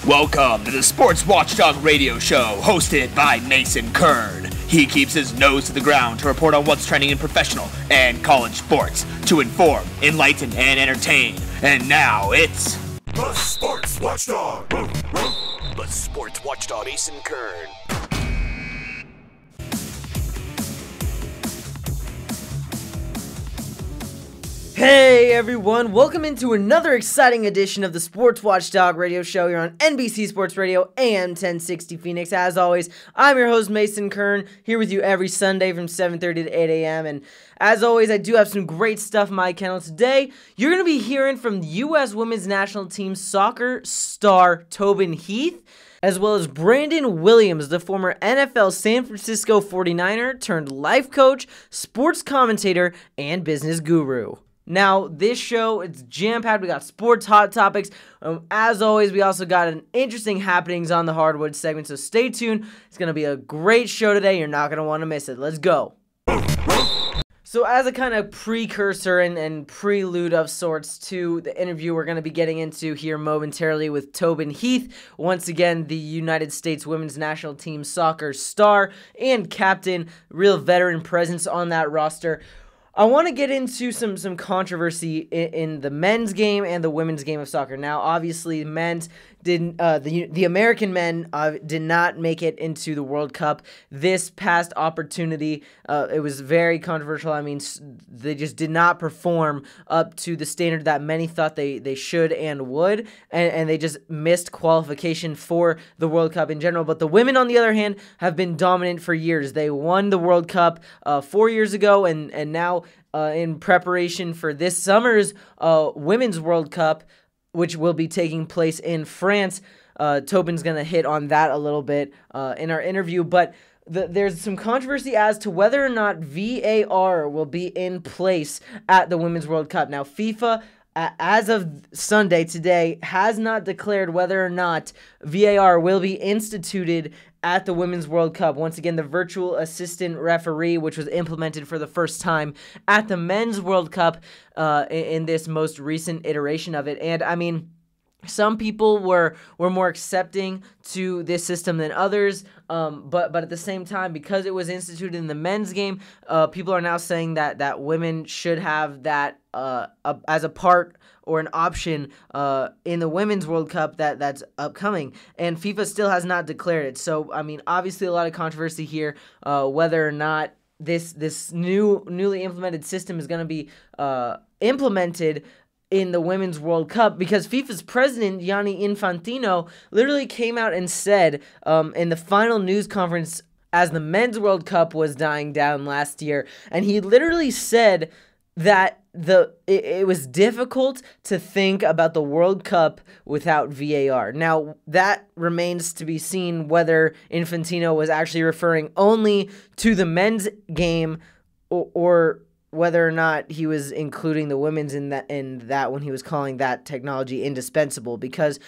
Welcome to the Sports Watchdog Radio Show, hosted by Mason Kern. He keeps his nose to the ground to report on what's trending in professional and college sports, to inform, enlighten, and entertain. And now it's the Sports Watchdog. The Sports Watchdog, Mason Kern. Hey everyone, welcome into another exciting edition of the Sports Watchdog Radio Show here on NBC Sports Radio, AM 1060 Phoenix. As always, I'm your host Mason Kern, here with you every Sunday from 7:30 to 8 a.m. And as always, I do have some great stuff on my channel. Today, you're going to be hearing from the U.S. Women's National Team soccer star Tobin Heath, as well as Brandon Williams, the former NFL San Francisco 49er turned life coach, sports commentator, and business guru. Now, this show, it's jam-packed. We got sports hot topics. As always, we also got an interesting happenings on the hardwood segment, so stay tuned. It's going to be a great show today. You're not going to want to miss it. Let's go. So as a kind of precursor and prelude of sorts to the interview we're going to be getting into here momentarily with Tobin Heath, once again, the United States Women's National Team soccer star and captain, real veteran presence on that roster. I want to get into some controversy in the men's game and the women's game of soccer. Now, obviously, the American men did not make it into the World Cup this past opportunity. It was very controversial. I mean, they just did not perform up to the standard that many thought they should and would, and they just missed qualification for the World Cup in general. But the women, on the other hand, have been dominant for years. They won the World Cup 4 years ago, and now in preparation for this summer's Women's World Cup, which will be taking place in France. Tobin's going to hit on that a little bit in our interview, but there's some controversy as to whether or not VAR will be in place at the Women's World Cup. Now, FIFA, as of Sunday today, has not declared whether or not VAR will be instituted at the Women's World Cup. Once again, the virtual assistant referee, which was implemented for the first time at the Men's World Cup in this most recent iteration of it. And I mean, some people were more accepting to this system than others, but at the same time, because it was instituted in the men's game, people are now saying that women should have that as a part or an option in the Women's World Cup that's upcoming, and FIFA still has not declared it. So, I mean, obviously a lot of controversy here, whether or not this newly implemented system is going to be implemented in the Women's World Cup, because FIFA's president, Gianni Infantino, literally came out and said in the final news conference as the Men's World Cup was dying down last year, and he literally said that it was difficult to think about the World Cup without VAR. Now, that remains to be seen whether Infantino was actually referring only to the men's game or whether or not he was including the women's in that when he was calling that technology indispensable. Because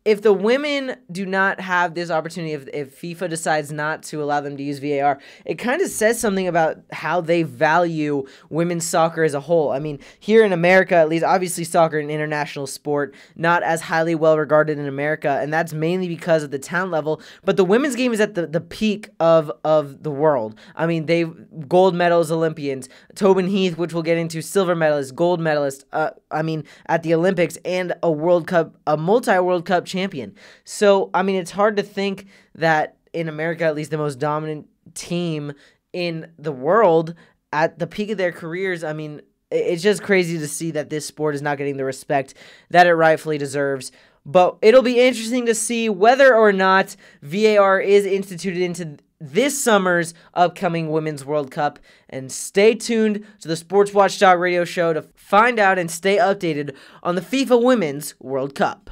if the women do not have this opportunity, if FIFA decides not to allow them to use VAR, it kind of says something about how they value women's soccer as a whole. I mean, here in America, at least, obviously soccer is an international sport, not as highly well regarded in America, and that's mainly because of the talent level. But the women's game is at the peak of the world. I mean, they've gold medals, Olympians. Tobin Heath, which we'll get into, silver medalist, gold medalist, I mean, at the Olympics, and a World Cup, a multi-World Cup champion. So, I mean, it's hard to think that in America, at least the most dominant team in the world at the peak of their careers, I mean, it's just crazy to see that this sport is not getting the respect that it rightfully deserves. But it'll be interesting to see whether or not VAR is instituted into this summer's upcoming Women's World Cup. And stay tuned to the Sports Watchdog Radio Show to find out and stay updated on the FIFA Women's World Cup.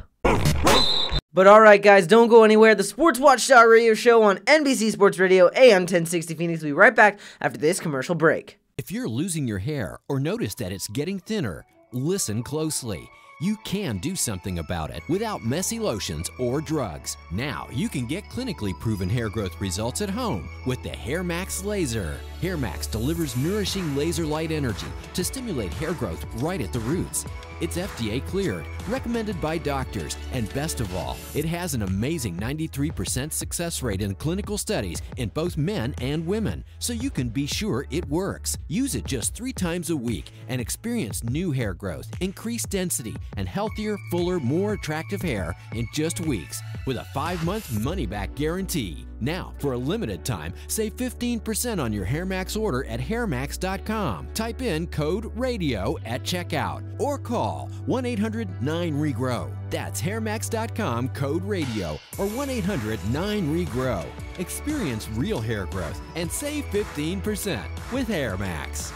But alright guys, don't go anywhere. The Sports Watchdog Radio Show on NBC Sports Radio, AM 1060 Phoenix. We'll be right back after this commercial break. If you're losing your hair or notice that it's getting thinner, listen closely. You can do something about it without messy lotions or drugs. Now you can get clinically proven hair growth results at home with the HairMax Laser. HairMax delivers nourishing laser light energy to stimulate hair growth right at the roots. It's FDA cleared, recommended by doctors, and best of all, it has an amazing 93% success rate in clinical studies in both men and women, so you can be sure it works. Use it just 3 times a week and experience new hair growth, increased density, and healthier, fuller, more attractive hair in just weeks with a 5-month money-back guarantee. Now, for a limited time, save 15% on your HairMax order at hairmax.com. Type in code RADIO at checkout or call 1-800-9REGROW. That's hairmax.com code RADIO or 1-800-9REGROW. Experience real hair growth and save 15% with HairMax.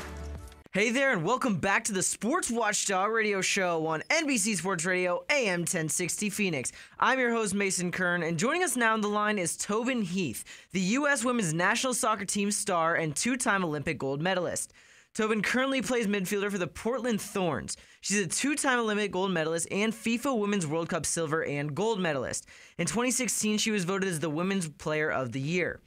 Hey there, and welcome back to the Sports Watchdog radio show on NBC Sports Radio, AM 1060 Phoenix. I'm your host, Mason Kern, and joining us now on the line is Tobin Heath, the U.S. women's national soccer team star and 2-time Olympic gold medalist. Tobin currently plays midfielder for the Portland Thorns. She's a 2-time Olympic gold medalist and FIFA Women's World Cup silver and gold medalist. In 2016, she was voted as the Women's Player of the Year.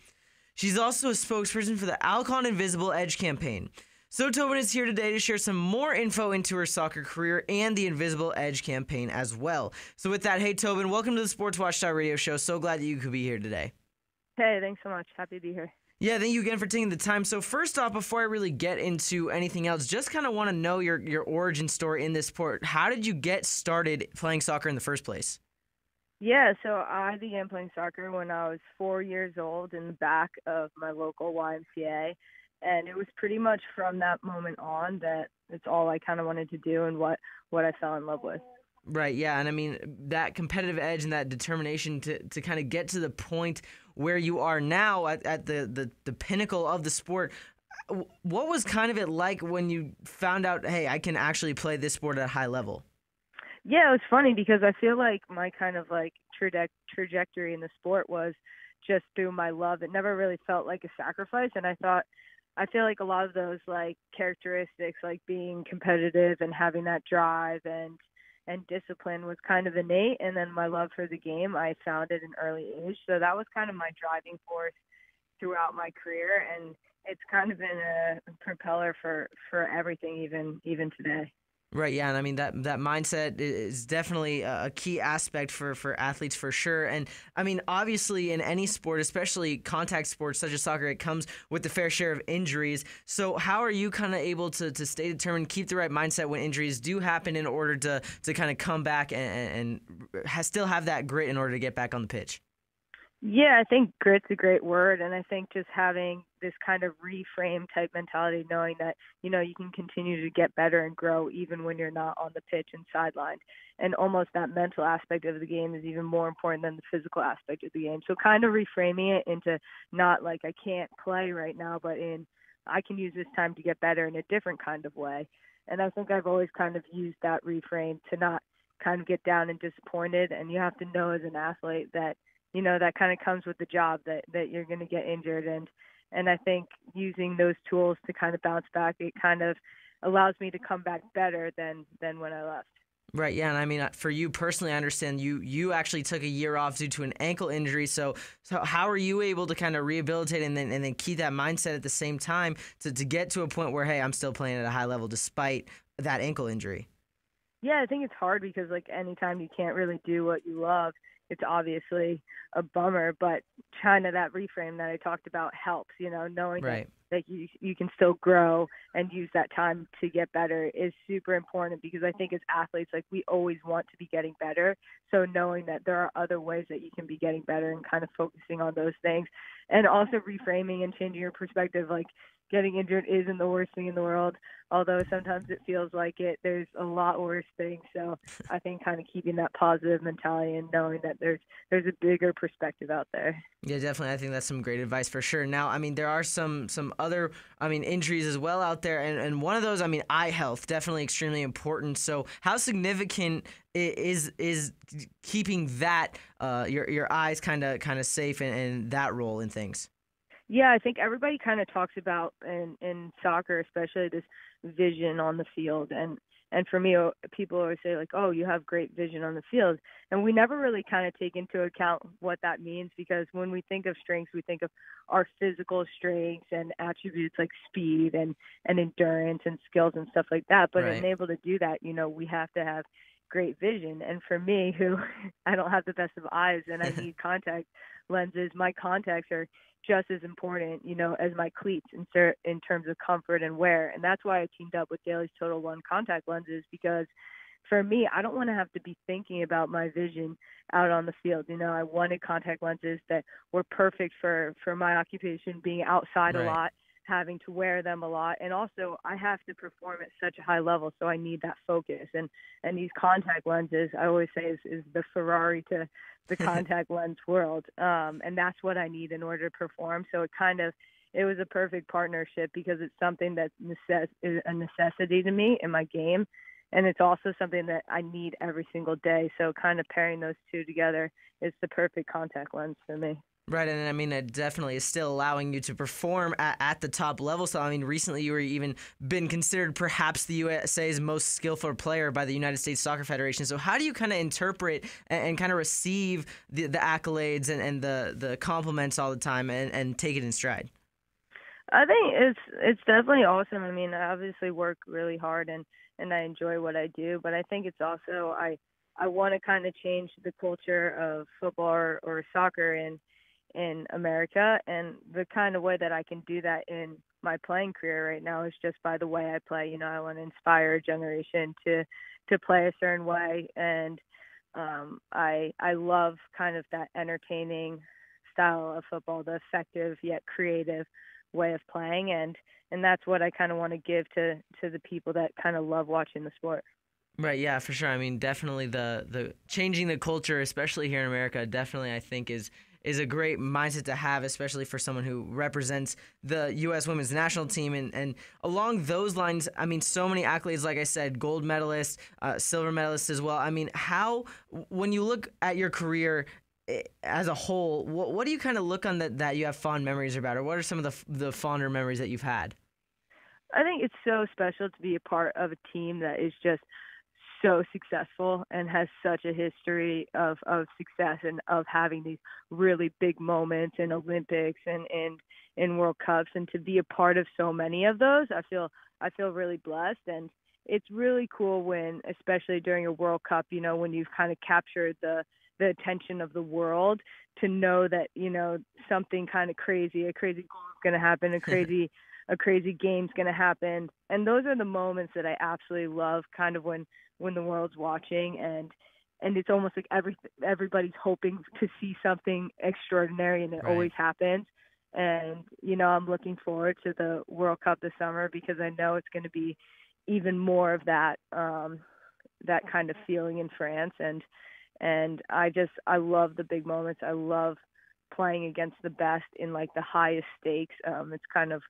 She's also a spokesperson for the Alcon Invisible Edge campaign. So Tobin is here today to share some more info into her soccer career and the Invisible Edge campaign as well. So with that, hey Tobin, welcome to the Sports Watchdog radio show. So glad that you could be here today. Hey, thanks so much. Happy to be here. Yeah, thank you again for taking the time. So first off, before I really get into anything else, just kind of want to know your origin story in this sport. How did you get started playing soccer in the first place? Yeah, so I began playing soccer when I was 4 years old in the back of my local YMCA. And it was pretty much from that moment on that it's all I kind of wanted to do and what I fell in love with. Right, yeah, and I mean, that competitive edge and that determination to kind of get to the point where you are now at the pinnacle of the sport, what was kind of it like when you found out, hey, I can actually play this sport at a high level? Yeah, it was funny because I feel like my kind of like trajectory in the sport was just through my love. It never really felt like a sacrifice, and I feel like a lot of those like characteristics, like being competitive and having that drive and discipline was kind of innate. And then my love for the game, I found at an early age. So that was kind of my driving force throughout my career. And it's kind of been a propeller for everything, even today. Right, yeah, and I mean, that mindset is definitely a key aspect for athletes for sure. And I mean, obviously in any sport, especially contact sports such as soccer, it comes with the fair share of injuries. So how are you kind of able to stay determined, keep the right mindset when injuries do happen in order to kind of come back and still have that grit in order to get back on the pitch? Yeah, I think grit's a great word, and I think just having this kind of reframe type mentality, knowing that, you know, you can continue to get better and grow even when you're not on the pitch and sidelined. And almost that mental aspect of the game is even more important than the physical aspect of the game. So kind of reframing it into not like I can't play right now, but in I can use this time to get better in a different kind of way. And I think I've always kind of used that reframe to not kind of get down and disappointed. And you have to know as an athlete that, you know, that kind of comes with the job that you're going to get injured. And I think using those tools to kind of bounce back, it kind of allows me to come back better than when I left. Right, yeah, and I mean, for you personally, I understand you actually took a year off due to an ankle injury. So how are you able to kind of rehabilitate and then keep that mindset at the same time to get to a point where, hey, I'm still playing at a high level despite that ankle injury? Yeah, I think it's hard because, like, anytime you can't really do what you love, it's obviously a bummer, but kind of that reframe that I talked about helps, you know, knowing right. that you can still grow and use that time to get better is super important, because I think as athletes, like, we always want to be getting better. So knowing that there are other ways that you can be getting better and kind of focusing on those things, and also reframing and changing your perspective, like, getting injured isn't the worst thing in the world, although sometimes it feels like it. There's a lot worse things. So I think kind of keeping that positive mentality and knowing that there's a bigger perspective out there. Yeah, definitely. I think that's some great advice for sure. Now, I mean, there are some other, injuries as well out there. And one of those, eye health, definitely extremely important. So how significant is keeping that, your eyes kind of safe and that role in things? Yeah, I think everybody kind of talks about in soccer, especially this vision on the field, and And for me, people always say like, oh, you have great vision on the field. And we never really kind of take into account what that means, because when we think of strengths, we think of our physical strengths and attributes like speed and endurance and skills and stuff like that. But Right. in able to do that, we have to have great vision. And for me, who I don't have the best of eyes and I need contact lenses, my contacts are just as important, as my cleats in terms of comfort and wear. And that's why I teamed up with Daly's Total One contact lenses, because for me, I don't want to have to be thinking about my vision out on the field. I wanted contact lenses that were perfect for my occupation, being outside a Right. lot, having to wear them a lot. And also I have to perform at such a high level, so I need that focus. And these contact lenses, I always say, is the Ferrari to the contact lens world. And that's what I need in order to perform. So it was a perfect partnership, because it's something that is a necessity to me in my game. And it's also something that I need every single day. So kind of pairing those two together is the perfect contact lens for me. Right, and I mean, it definitely is still allowing you to perform at the top level. So, I mean, recently you were even been considered perhaps the USA's most skillful player by the United States Soccer Federation. So how do you kind of interpret and kind of receive the accolades and the compliments all the time and take it in stride? I think it's definitely awesome. I mean, I obviously work really hard and I enjoy what I do, but I think it's also I want to kind of change the culture of football or soccer in America, and the kind of way that I can do that in my playing career right now is just by the way I play. I want to inspire a generation to play a certain way, and I love kind of that entertaining style of football, the effective yet creative way of playing, and that's what I kind of want to give to the people that kind of love watching the sport. Right, yeah, for sure. I mean, definitely the changing the culture, especially here in America, definitely I think is a great mindset to have, especially for someone who represents the U.S. women's national team. And along those lines, I mean, so many accolades, like I said, gold medalist, silver medalist as well. I mean, when you look at your career as a whole, what do you kind of look on that you have fond memories about, or what are some of the fonder memories that you've had? I think it's so special to be a part of a team that is just so successful and has such a history of success and of having these really big moments in Olympics and in World Cups, and to be a part of so many of those, I feel really blessed. And it's really cool when, especially during a World Cup, when you've kind of captured the attention of the world, to know that, something kind of crazy, a crazy goal is going to happen, a crazy game's going to happen. And those are the moments that I absolutely love, kind of when the world's watching, and it's almost like everybody's hoping to see something extraordinary, and it Right. always happens. And, I'm looking forward to the World Cup this summer, because I know it's going to be even more of that kind of feeling in France. And I love the big moments. I love playing against the best in like the highest stakes. It's kind of,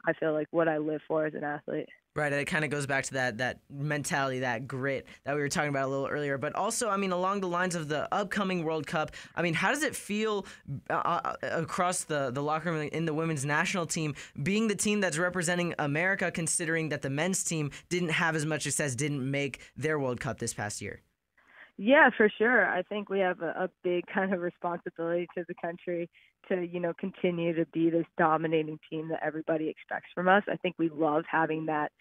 I feel like, what I live for as an athlete. Right, and it kind of goes back to that mentality, that grit that we were talking about a little earlier. But also, I mean, along the lines of the upcoming World Cup, I mean, how does it feel across the locker room in the women's national team, being the team that's representing America, considering that the men's team didn't have as much success, didn't make their World Cup this past year? Yeah, for sure. I think we have a big kind of responsibility to the country to, continue to be this dominating team that everybody expects from us. I think we love having that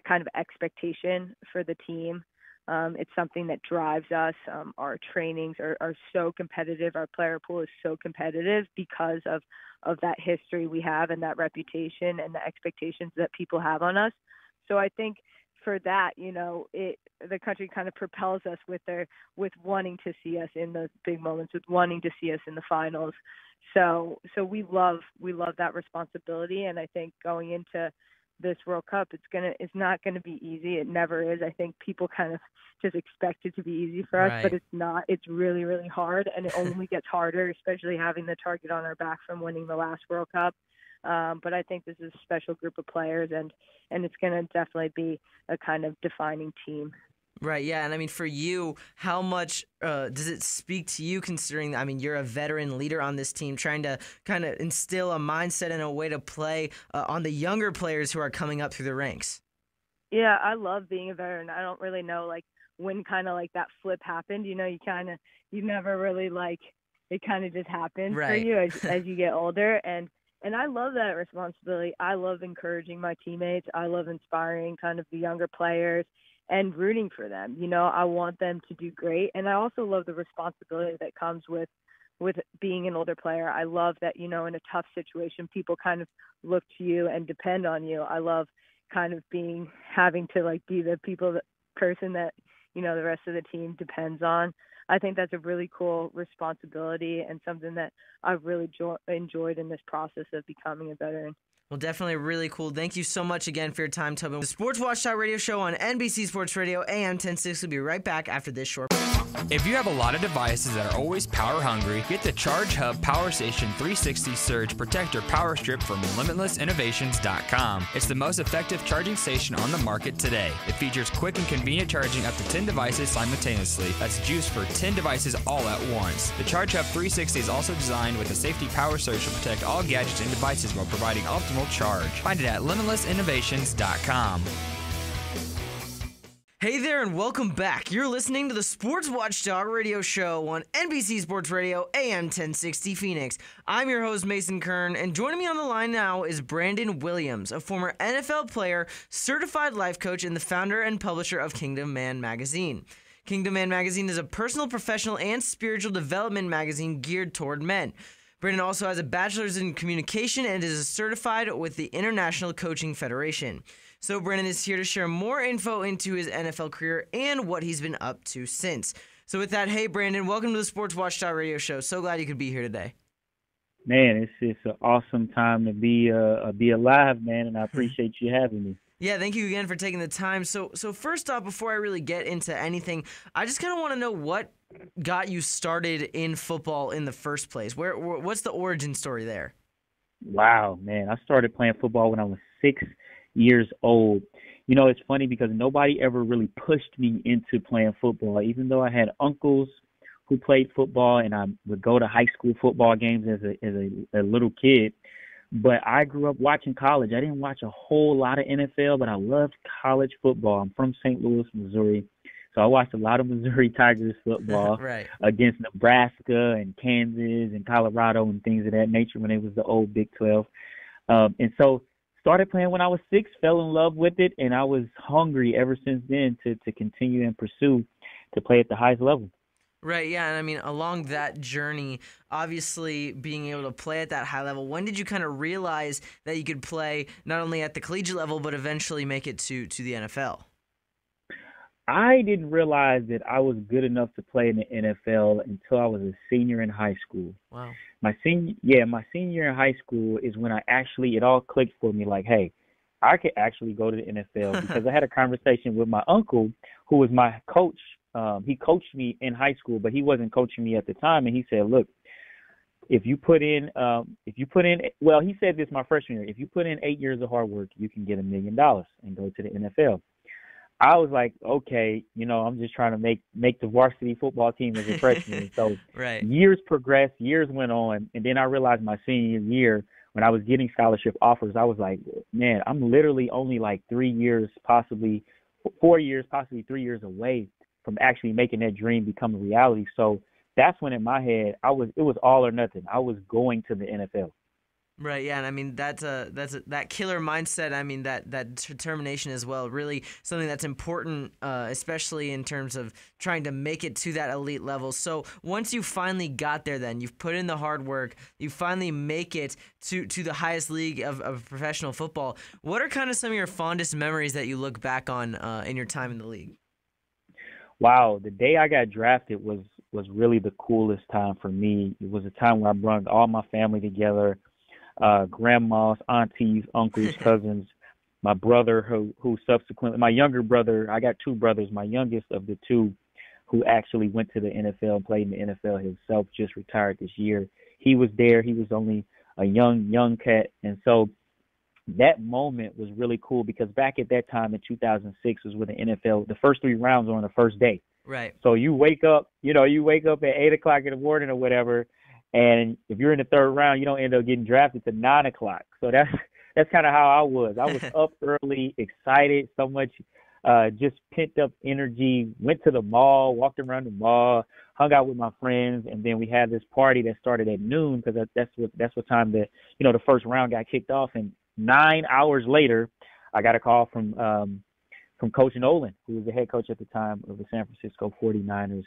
kind of expectation for the team. It's something that drives us. Our trainings are so competitive. Our player pool is so competitive because of that history we have and that reputation and the expectations that people have on us. So I think for that, the country kind of propels us with wanting to see us in those big moments, with wanting to see us in the finals. So we love that responsibility, and I think going into this World Cup, it's not gonna be easy. It never is. I think people kind of just expect it to be easy for us, Right. but it's not. It's really, really hard, and it only gets harder, especially having the target on our back from winning the last World Cup. But I think this is a special group of players, and it's going to definitely be a kind of defining team. Right, yeah, and I mean, for you, how much does it speak to you, considering, I mean, you're a veteran leader on this team, trying to kind of instill a mindset and a way to play on the younger players who are coming up through the ranks? Yeah, I love being a veteran. I don't really know when kind of that flip happened. You never really it kind of just happens for Right. you as you get older, and I love that responsibility. I love encouraging my teammates. I love inspiring kind of the younger players and rooting for them. I want them to do great, and I also love the responsibility that comes with being an older player. I love that, in a tough situation, people kind of look to you and depend on you. I love kind of having to be the person that, the rest of the team depends on. I think that's a really cool responsibility and something that I've really enjoyed in this process of becoming a veteran. Well, definitely really cool. Thank you so much again for your time, Tobin. The Sports Watchdog Radio Show on NBC Sports Radio, AM 1060. We'll be right back after this short. If you have a lot of devices that are always power hungry, get the Charge Hub Power Station 360 Surge Protector Power Strip from LimitlessInnovations.com. It's the most effective charging station on the market today. It features quick and convenient charging up to 10 devices simultaneously. That's juice for 10 devices all at once. The Charge Hub 360 is also designed with a safety power surge to protect all gadgets and devices while providing optimal charge. Find it at LimitlessInnovations.com. Hey there and welcome back. You're listening to the Sports Watchdog Radio Show on NBC Sports Radio, AM 1060 Phoenix. I'm your host, Mason Kern, and joining me on the line now is Brandon Williams, a former NFL player, certified life coach, and the founder and publisher of Kingdom Man Magazine. Kingdom Man Magazine is a personal, professional, and spiritual development magazine geared toward men. Brandon also has a bachelor's in communication and is certified with the International Coaching Federation. So Brandon is here to share more info into his NFL career and what he's been up to since. So with that, hey Brandon, welcome to the Sports Watchdog Radio Show. So glad you could be here today. Man, it's an awesome time to be alive, man, and I appreciate you having me. Yeah, thank you again for taking the time. So first off, before I really get into anything, I just kind of want to know what got you started in football in the first place. What's the origin story there? Wow, man, I started playing football when I was 6 years old. It's funny because nobody ever really pushed me into playing football, even though I had uncles who played football and I would go to high school football games as a little kid. But I grew up watching college. I didn't watch a whole lot of NFL, but I loved college football. I'm from St. Louis, Missouri. So I watched a lot of Missouri Tigers football Right. against Nebraska and Kansas and Colorado and things of that nature when it was the old Big 12. And so started playing when I was 6, fell in love with it, and I was hungry ever since then to continue and pursue to play at the highest level. Right, yeah, and I mean, along that journey, obviously being able to play at that high level, when did you kind of realize that you could play not only at the collegiate level, but eventually make it to the NFL? I didn't realize that I was good enough to play in the NFL until I was a senior in high school. Wow. My senior year in high school is when it all clicked for me, like, hey, I could actually go to the NFL because I had a conversation with my uncle who was my coach. He coached me in high school, but he wasn't coaching me at the time. And he said, look, he said this my freshman year, if you put in 8 years of hard work, you can get $1 million and go to the NFL. I was like, okay, I'm just trying to make the varsity football team as a freshman. So Right. Years progressed, years went on, and then I realized my senior year when I was getting scholarship offers, I was like, man, I'm literally only like 3 years, possibly 4 years, possibly 3 years away from actually making that dream become a reality. So that's when in my head it was all or nothing. I was going to the NFL. Right, yeah, and I mean that killer mindset. I mean that determination as well. Really something that's important, especially in terms of trying to make it to that elite level. So once you finally got there, then you've put in the hard work. You finally make it to the highest league of professional football. What are kind of some of your fondest memories that you look back on in your time in the league? Wow, the day I got drafted was really the coolest time for me. It was a time where I brought all my family together. Grandmas, aunties, uncles, cousins, my brother who subsequently, my younger brother, I got two brothers, my youngest of the two who actually went to the NFL and played in the NFL himself, just retired this year. He was there. He was only a young cat. And so that moment was really cool because back at that time in 2006 was when the NFL, the first 3 rounds were on the first day. Right. So you wake up at 8 o'clock in the morning or whatever, and if you're in the 3rd round, you don't end up getting drafted to 9 o'clock. So that's that's kind of how I was. I was up early, excited, so much, just pent up energy. Went to the mall, walked around the mall, hung out with my friends, and then we had this party that started at noon because that's what time the first round got kicked off. And 9 hours later, I got a call from Coach Nolan, who was the head coach at the time of the San Francisco 49ers.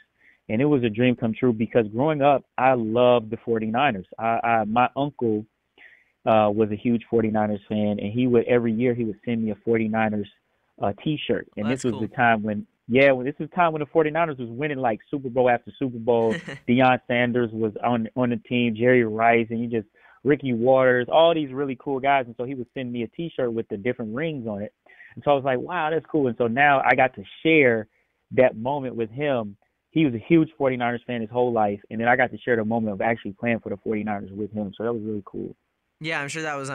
And it was a dream come true because growing up, I loved the 49ers. My uncle was a huge 49ers fan, and every year he would send me a 49ers T-shirt. And this was the time when the 49ers was winning like Super Bowl after Super Bowl. Deion Sanders was on the team, Jerry Rice, and Ricky Waters, all these really cool guys. And so he would send me a T-shirt with the different rings on it. And so I was like, wow, that's cool. And so now I got to share that moment with him. He was a huge 49ers fan his whole life, and then I got to share the moment of actually playing for the 49ers with him, so that was really cool. Yeah, I'm sure that was,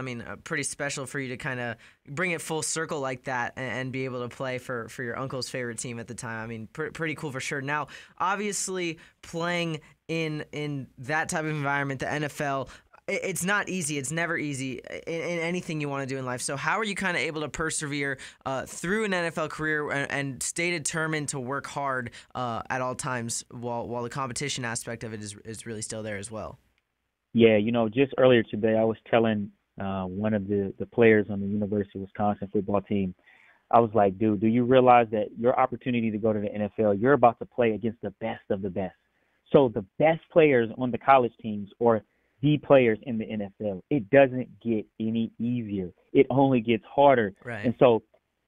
pretty special for you to kind of bring it full circle like that and be able to play for your uncle's favorite team at the time. Pretty cool for sure. Now, obviously, playing in that type of environment, the NFL, it's not easy. It's never easy in anything you want to do in life. So how are you kind of able to persevere through an NFL career and stay determined to work hard at all times while the competition aspect of it is really still there as well? Yeah, just earlier today I was telling one of the players on the University of Wisconsin football team, I was like, dude, do you realize that your opportunity to go to the NFL, you're about to play against the best of the best. So the best players on the college teams or the players in the NFL, it doesn't get any easier. It only gets harder. Right. And so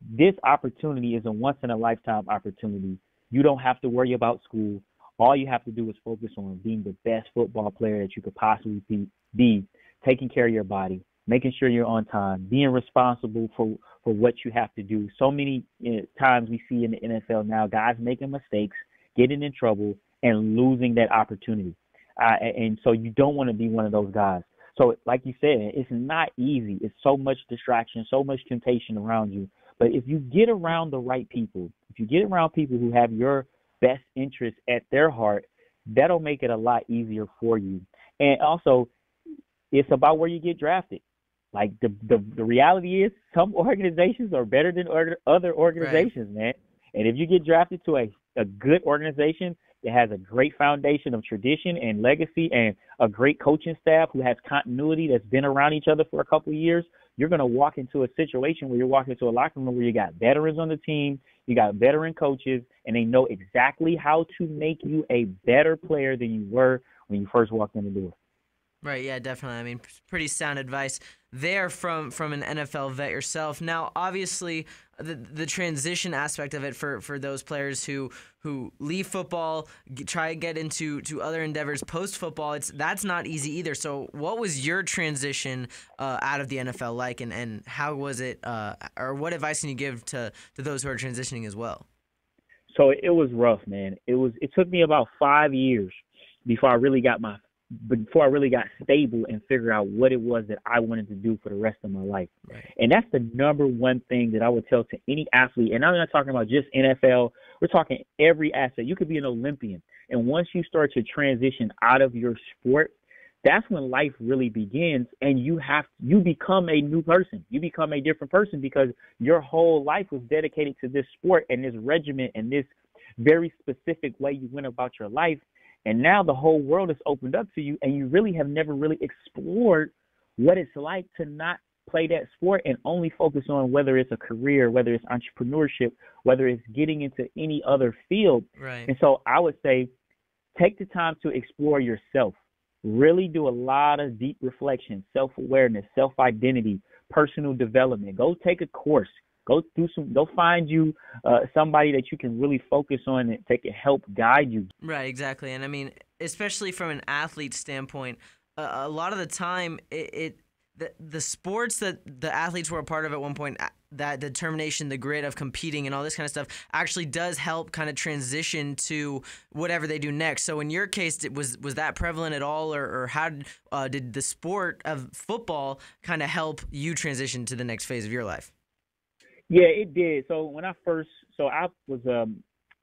this opportunity is a once-in-a-lifetime opportunity. You don't have to worry about school. All you have to do is focus on being the best football player that you could possibly be, taking care of your body, making sure you're on time, being responsible for what you have to do. So many times we see in the NFL now guys making mistakes, getting in trouble, and losing that opportunity. And so you don't want to be one of those guys. So like you said, it's not easy. It's so much distraction, so much temptation around you. But if you get around the right people, if you get around people who have your best interests at their heart, that'll make it a lot easier for you. And also, it's about where you get drafted. Like the reality is some organizations are better than other organizations, right, man. And if you get drafted to a good organization that has a great foundation of tradition and legacy and a great coaching staff who has continuity that's been around each other for a couple of years, you're going to walk into a situation where you're walking into a locker room where you got veterans on the team, you got veteran coaches, and they know exactly how to make you a better player than you were when you first walked in the door. Right, yeah, definitely. Pretty sound advice there from an NFL vet yourself. Now, obviously, the transition aspect of it for those players who leave football, try to get into other endeavors post-football, that's not easy either. So what was your transition out of the NFL like, and how was it, or what advice can you give to those who are transitioning as well? So it was rough, man. It took me about 5 years before I really got stable and figure out what it was that I wanted to do for the rest of my life. Right. And that's the number one thing that I would tell to any athlete. And I'm not talking about just NFL. We're talking every asset. You could be an Olympian. And once you start to transition out of your sport, that's when life really begins, and you become a new person. You become a different person because your whole life was dedicated to this sport and this regiment and this very specific way you went about your life. And now the whole world is opened up to you, and you really have never really explored what it's like to not play that sport and only focus on whether it's a career, whether it's entrepreneurship, whether it's getting into any other field. Right. And so I would say take the time to explore yourself. Really do a lot of deep reflection, self-awareness, self-identity, personal development. Go take a course. Go find you somebody that you can really focus on and that can help guide you. Right, exactly. And especially from an athlete standpoint, a lot of the time the sports that the athletes were a part of at one point, that determination, the grit of competing and all this kind of stuff actually does help kind of transition to whatever they do next. So in your case, was that prevalent at all, or how did the sport of football kind of help you transition to the next phase of your life? Yeah, it did. So when I was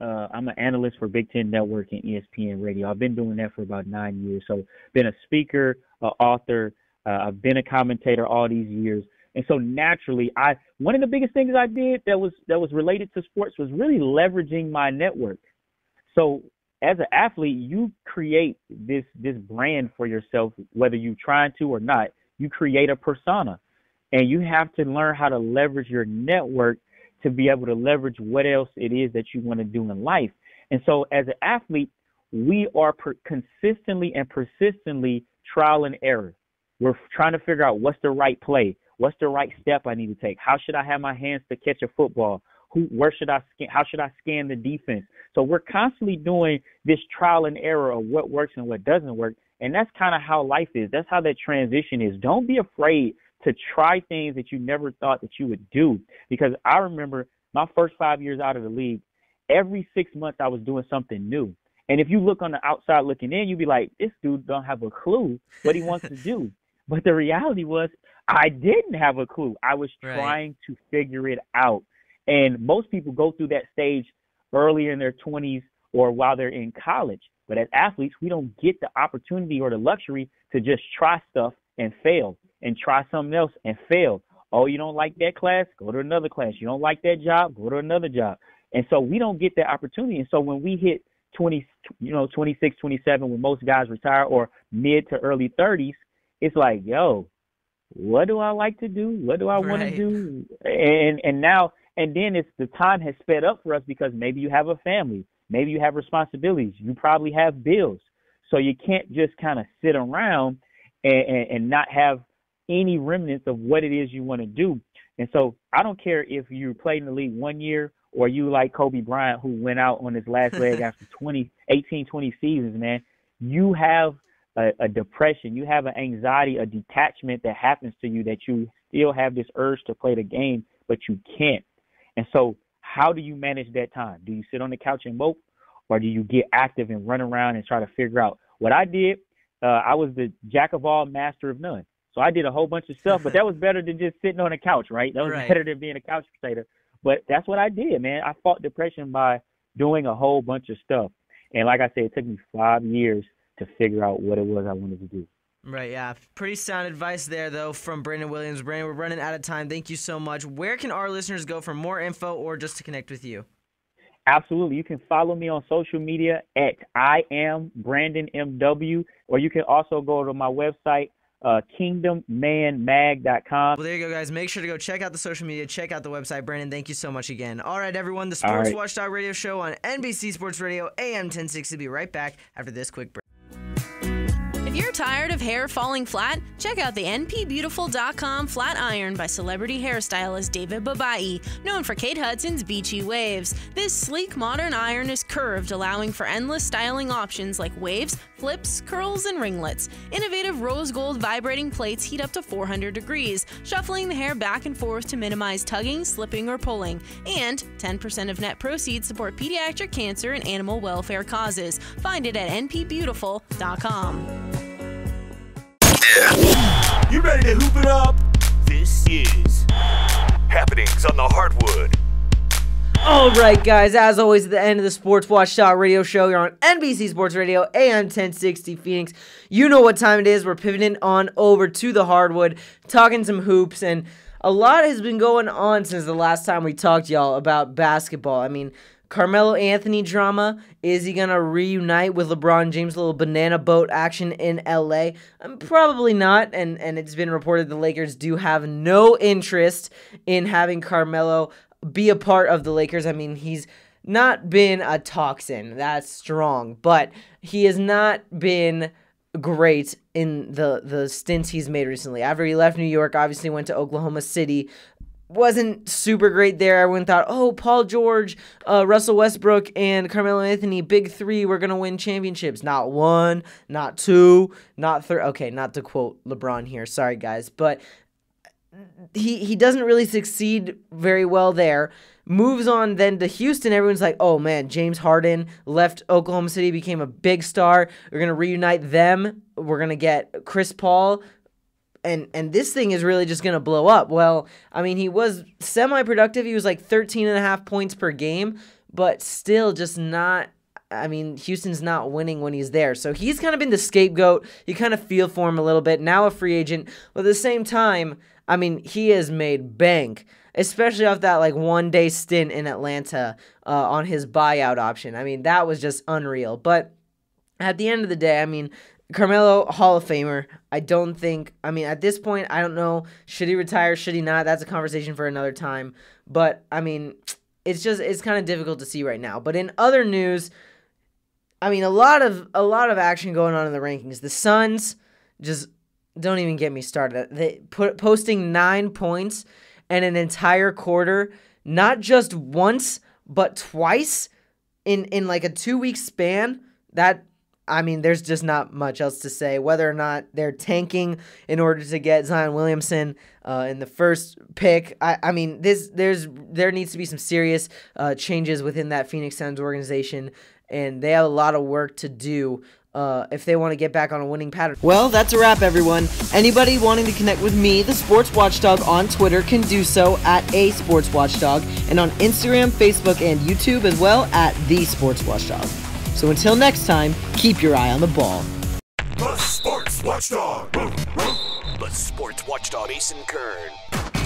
I'm an analyst for Big Ten Network and ESPN Radio. I've been doing that for about 9 years. So been a speaker, an author. I've been a commentator all these years. And so naturally, one of the biggest things I did that was related to sports was really leveraging my network. So as an athlete, you create this brand for yourself, whether you're trying to or not. You create a persona, and you have to learn how to leverage your network to be able to leverage what else it is that you want to do in life. And so as an athlete, we are consistently and persistently trial and error. We're trying to figure out what's the right play, what's the right step I need to take, how should I have my hands to catch a football, how should I scan the defense. So we're constantly doing this trial and error of what works and what doesn't work. And that's kind of how life is. That's how that transition is. Don't be afraid to try things that you never thought that you would do. Because I remember my first 5 years out of the league, every 6 months I was doing something new. And if you look on the outside looking in, you'd be like, this dude don't have a clue what he wants to do. But the reality was I didn't have a clue. I was trying to figure it out. And most people go through that stage early in their 20s or while they're in college. But as athletes, we don't get the opportunity or the luxury to just try stuff and fail and try something else and fail. Oh, you don't like that class? Go to another class. You don't like that job? Go to another job. And so we don't get that opportunity. And so when we hit 26, 27, when most guys retire, or mid to early 30s, it's like, yo, what do I like to do? What do I want to do? And then it's the time has sped up for us because maybe you have a family, maybe you have responsibilities, you probably have bills. So you can't just kind of sit around and not have any remnants of what it is you want to do. And so I don't care if you played in the league 1 year or you like Kobe Bryant, who went out on his last leg after 20 seasons, man. You have a depression, you have an anxiety, a detachment that happens to you that you still have this urge to play the game, but you can't. And so how do you manage that time? Do you sit on the couch and mope, or do you get active and run around and try to figure out? What I did, I was the jack of all, master of none. So I did a whole bunch of stuff, but that was better than just sitting on the couch, right? That was better than being a couch potato. But that's what I did, man. I fought depression by doing a whole bunch of stuff. And like I said, it took me 5 years to figure out what it was I wanted to do. Right, yeah. Pretty sound advice there, though, from Brandon Williams. Brandon, we're running out of time. Thank you so much. Where can our listeners go for more info or just to connect with you? Absolutely. You can follow me on social media at I am Brandon MW, or you can also go to my website, kingdommanmag.com. Well, there you go, guys. Make sure to go check out the social media, check out the website. Brandon, thank you so much again. All right, everyone, the Sports Watchdog Radio Show on NBC Sports Radio, AM 1060. Be right back after this quick break. If you're tired of hair falling flat, check out the npbeautiful.com flat iron by celebrity hairstylist David Babai, known for Kate Hudson's beachy waves. This sleek modern iron is curved, allowing for endless styling options like waves, flips, curls, and ringlets. Innovative rose gold vibrating plates heat up to 400 degrees, shuffling the hair back and forth to minimize tugging, slipping, or pulling. And 10% of net proceeds support pediatric cancer and animal welfare causes. Find it at npbeautiful.com. You ready to hoop it up? This is Happenings on the Hardwood. All right, guys, as always, at the end of the Sports Watchdog Radio Show, you're on NBC Sports Radio, AM 1060 Phoenix. You know what time it is. We're pivoting on over to the hardwood, talking some hoops, and a lot has been going on since the last time we talked to y'all about basketball. I mean, Carmelo Anthony drama. Is he going to reunite with LeBron James? A little banana boat action in LA? Probably not, and it's been reported the Lakers do have no interest in having Carmelo be a part of the Lakers. I mean, he's not been a toxin, that's strong, but he has not been great in the stints he's made recently. After he left New York, obviously went to Oklahoma City, wasn't super great there. Everyone thought, oh, Paul George, Russell Westbrook, and Carmelo Anthony, big three, we're going to win championships. Not one, not two, not three. Okay, not to quote LeBron here. Sorry, guys. But he doesn't really succeed very well there. Moves on then to Houston. Everyone's like, oh, man, James Harden left Oklahoma City, became a big star. We're going to reunite them. We're going to get Chris Paul. And this thing is really just going to blow up. Well, I mean, he was semi-productive. He was like 13.5 points per game, but still just not I mean, Houston's not winning when he's there. So he's kind of been the scapegoat. You kind of feel for him a little bit. Now a free agent. But at the same time, I mean, he has made bank, especially off that like 1-day stint in Atlanta on his buyout option. I mean, that was just unreal. But at the end of the day, I mean, Carmelo, Hall of Famer. I don't think, I mean, at this point, I don't know, should he retire, should he not? That's a conversation for another time. But, I mean, it's kind of difficult to see right now. But in other news, I mean, a lot of action going on in the rankings. The Suns, just don't even get me started. They posting 9 points in an entire quarter, not just once, but twice in like a 2-week span. That, I mean, there's just not much else to say. Whether or not they're tanking in order to get Zion Williamson in the first pick, I mean, there needs to be some serious changes within that Phoenix Suns organization, and they have a lot of work to do if they want to get back on a winning pattern. Well, that's a wrap, everyone. Anybody wanting to connect with me, the Sports Watchdog, on Twitter can do so at @SportsWatchdog, and on Instagram, Facebook, and YouTube as well at The Sports Watchdog. So until next time, keep your eye on the ball. The Sports Watchdog. The Sports Watchdog, Ace and Kern.